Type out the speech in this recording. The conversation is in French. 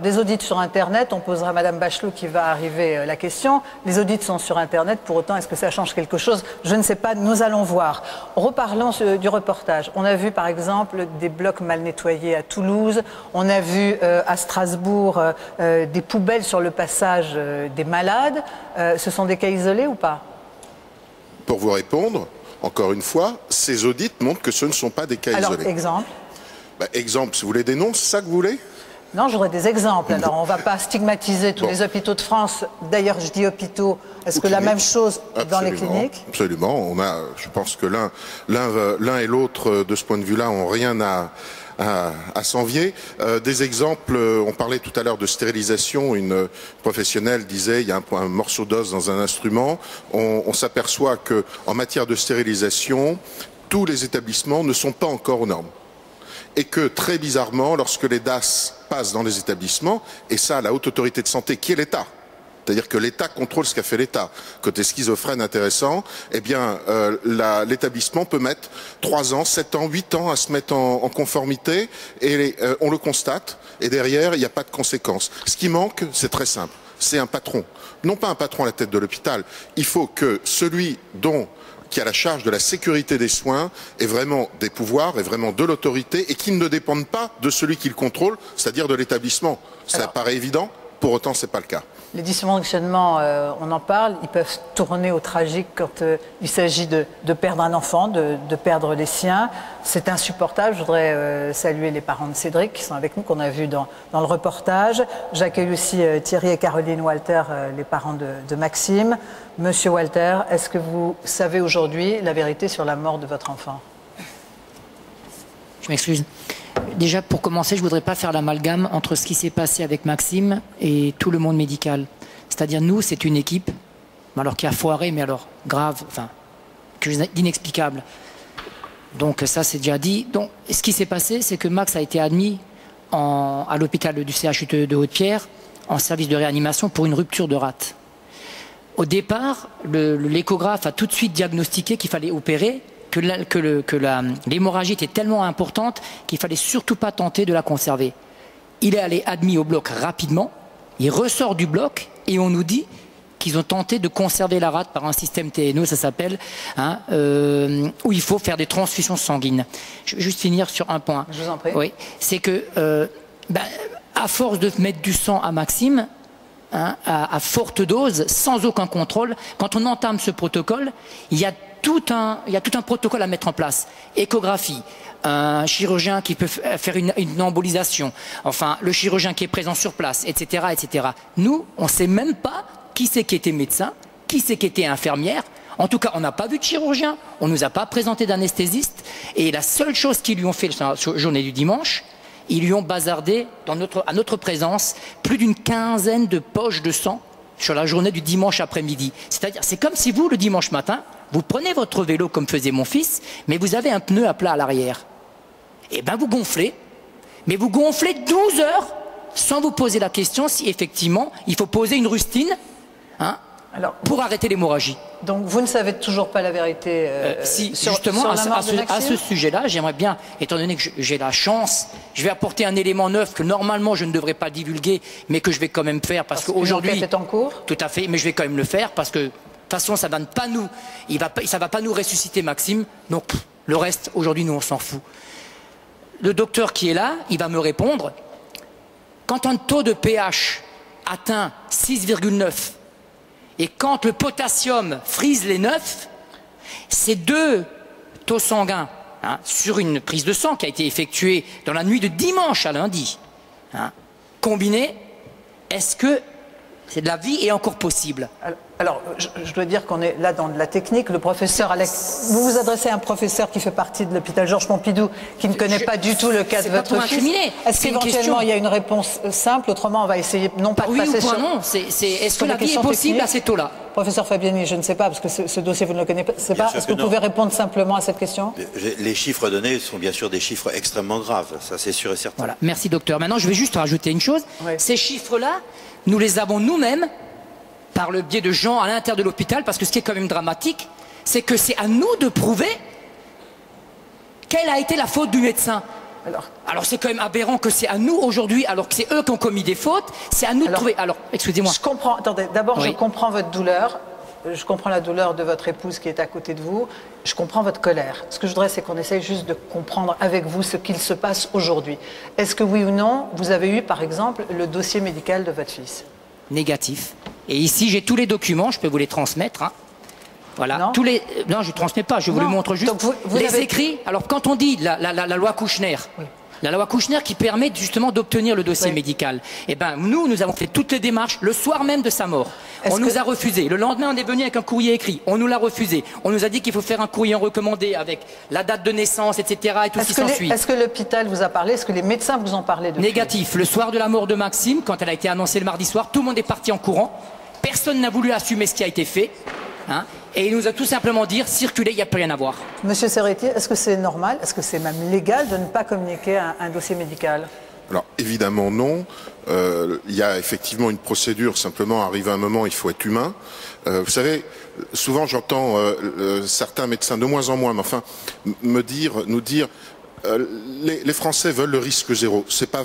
Des audits sur Internet, on posera à Madame Bachelot qui va arriver la question. Les audits sont sur Internet, pour autant, est-ce que ça change quelque chose? Je ne sais pas, nous allons voir. Reparlons du reportage. On a vu par exemple des blocs mal nettoyés à Toulouse, on a vu à Strasbourg des poubelles sur le passage des malades. Ce sont des cas isolés ou pas? Pour vous répondre, encore une fois, ces audits montrent que ce ne sont pas des cas isolés. Alors, exemple? Exemple, si vous voulez des noms, c'est ça que vous voulez? Non, j'aurais des exemples. Alors, on ne va pas stigmatiser tous les hôpitaux de France. D'ailleurs, je dis hôpitaux. Est-ce que la même chose dans les cliniques? Absolument. On a, je pense que l'un et l'autre, de ce point de vue-là, n'ont rien à s'envier. Des exemples, on parlait tout à l'heure de stérilisation. Une professionnelle disait il y a un morceau d'os dans un instrument. On s'aperçoit qu'en matière de stérilisation, tous les établissements ne sont pas encore aux normes. Et que très bizarrement, lorsque les DAS passent dans les établissements, et ça, la haute autorité de santé, qui est l'État, c'est-à-dire que l'État contrôle ce qu'a fait l'État. Côté schizophrène intéressant, eh bien, l'établissement peut mettre 3 ans, 7 ans, 8 ans à se mettre en conformité, et on le constate, et derrière, il n'y a pas de conséquences. Ce qui manque, c'est très simple, c'est un patron. Non pas un patron à la tête de l'hôpital, il faut que celui qui a la charge de la sécurité des soins ait vraiment des pouvoirs, ait vraiment de l'autorité et qui ne dépendent pas de celui qui le contrôle, c'est-à-dire de l'établissement. Ça paraît évident, pour autant ce n'est pas le cas. Les dysfonctionnements, on en parle, ils peuvent tourner au tragique quand il s'agit de perdre un enfant, de perdre les siens. C'est insupportable. Je voudrais saluer les parents de Cédric qui sont avec nous, qu'on a vu dans le reportage. J'accueille aussi Thierry et Caroline Walter, les parents de Maxime. Monsieur Walter, est-ce que vous savez aujourd'hui la vérité sur la mort de votre enfant? Je m'excuse. Déjà, pour commencer, je ne voudrais pas faire l'amalgame entre ce qui s'est passé avec Maxime et tout le monde médical. C'est-à-dire, nous, c'est une équipe, alors qui a foiré, mais alors grave, enfin, inexplicable. Donc ça, c'est déjà dit. Donc, ce qui s'est passé, c'est que Max a été admis à l'hôpital du CHU de Haute-Pierre en service de réanimation pour une rupture de rate. Au départ, l'échographe a tout de suite diagnostiqué qu'il fallait opérer, que l'hémorragie était tellement importante qu'il ne fallait surtout pas tenter de la conserver. Il est allé admis au bloc rapidement, il ressort du bloc et on nous dit qu'ils ont tenté de conserver la rate par un système TNO, ça s'appelle, où il faut faire des transfusions sanguines. Je vais juste finir sur un point. Je vous en prie. Oui, c'est que, à force de mettre du sang à Maxime, à forte dose, sans aucun contrôle, quand on entame ce protocole, il y a tout un protocole à mettre en place. Échographie, un chirurgien qui peut faire une embolisation, enfin le chirurgien qui est présent sur place, etc. etc. Nous, on ne sait même pas qui c'est qui était médecin, qui c'est qui était infirmière. En tout cas, on n'a pas vu de chirurgien, on ne nous a pas présenté d'anesthésiste. Et la seule chose qu'ils lui ont fait la journée du dimanche, ils lui ont bazardé à notre présence plus d'une quinzaine de poches de sang sur la journée du dimanche après-midi. C'est-à-dire, c'est comme si vous, le dimanche matin, vous prenez votre vélo comme faisait mon fils, mais vous avez un pneu à plat à l'arrière. Et bien vous gonflez, mais vous gonflez 12 heures sans vous poser la question si effectivement il faut poser une rustine pour arrêter l'hémorragie. Donc vous ne savez toujours pas la vérité si, justement, à ce sujet-là, j'aimerais bien, étant donné que j'ai la chance, je vais apporter un élément neuf que normalement je ne devrais pas divulguer, mais que je vais quand même faire parce qu'aujourd'hui... L'enquête est en cours. Tout à fait, mais je vais quand même le faire parce que de toute façon, ça va pas nous ressusciter Maxime, donc le reste, aujourd'hui, nous, on s'en fout. Le docteur qui est là, il va me répondre, quand un taux de pH atteint 6,9 et quand le potassium frise les 9, ces deux taux sanguins, sur une prise de sang qui a été effectuée dans la nuit de dimanche à lundi, combinés, est-ce que la vie est encore possible? Alors, je dois dire qu'on est là dans de la technique. Le professeur Alex, vous vous adressez à un professeur qui fait partie de l'hôpital Georges Pompidou, qui ne connaît pas du tout le cas de votre fils. Est-ce qu'éventuellement il y a une réponse simple? Autrement, on va essayer non pas de passer sur... Non, est-ce que la vie est possible à ces taux-là? Professeur Fabiani, je ne sais pas, parce que ce dossier, vous ne le connaissez pas. Est-ce que vous pouvez répondre simplement à cette question? Les chiffres donnés sont bien sûr des chiffres extrêmement graves, ça c'est sûr et certain. Voilà, merci docteur. Maintenant, je vais juste rajouter une chose. Oui. Ces chiffres-là, nous les avons nous-mêmes, par le biais de gens à l'intérieur de l'hôpital, parce que ce qui est quand même dramatique, c'est que c'est à nous de prouver quelle a été la faute du médecin. Alors c'est quand même aberrant que c'est à nous aujourd'hui, alors que c'est eux qui ont commis des fautes, c'est à nous de trouver... Alors, excusez-moi. Je comprends, attendez, d'abord Oui. je comprends votre douleur, je comprends la douleur de votre épouse qui est à côté de vous, je comprends votre colère. Ce que je voudrais, c'est qu'on essaye juste de comprendre avec vous ce qu'il se passe aujourd'hui. Est-ce que oui ou non, vous avez eu par exemple le dossier médical de votre fils? Négatif. Et ici, j'ai tous les documents, je peux vous les transmettre. Hein. Voilà. Non. Non, je ne transmets pas, je vous les montre juste. Donc vous les avez... écrits, alors quand on dit la loi Kouchner, oui. La loi Kouchner qui permet justement d'obtenir le dossier oui. médical, eh ben, nous avons fait toutes les démarches le soir même de sa mort. On nous a refusé. Le lendemain, on est venu avec un courrier écrit. On nous l'a refusé. On nous a dit qu'il faut faire un courrier recommandé avec la date de naissance, etc. et tout ce qui s'ensuit. Est-ce que l'hôpital vous a parlé? Est-ce que les médecins vous ont parlé de Négatif. Le soir de la mort de Maxime, quand elle a été annoncée le mardi soir, tout le monde est parti en courant. Personne n'a voulu assumer ce qui a été fait. Hein, et il nous a tout simplement dit, circuler, il n'y a plus rien à voir. Monsieur Serretti, est-ce que c'est normal, est-ce que c'est même légal de ne pas communiquer un dossier médical? Alors évidemment non. Il y a effectivement une procédure. Simplement, arrive un moment, il faut être humain. Vous savez, souvent j'entends certains médecins, de moins en moins, mais enfin, nous dire, les Français veulent le risque zéro. C'est pas